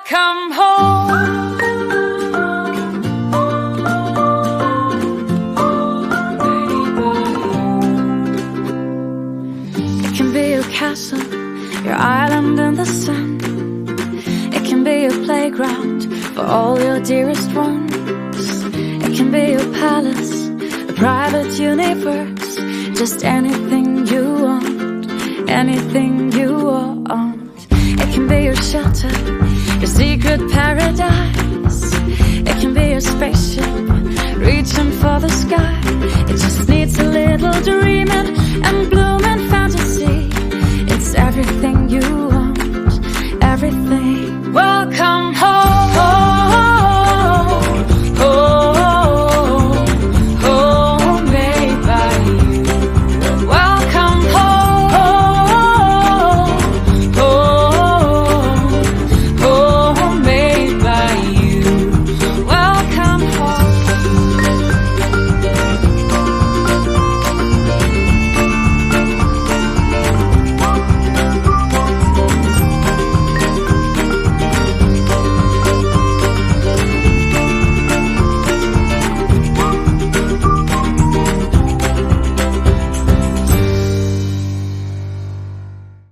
come home. It can be your castle, your island in the sun. It can be your playground for all your dearest ones. It can be your palace, a private universe. Just anything you want, anything you want. It can be your shelter, your secret paradise. It can be your spaceship, reaching for the sky. It just needs a little dreaming and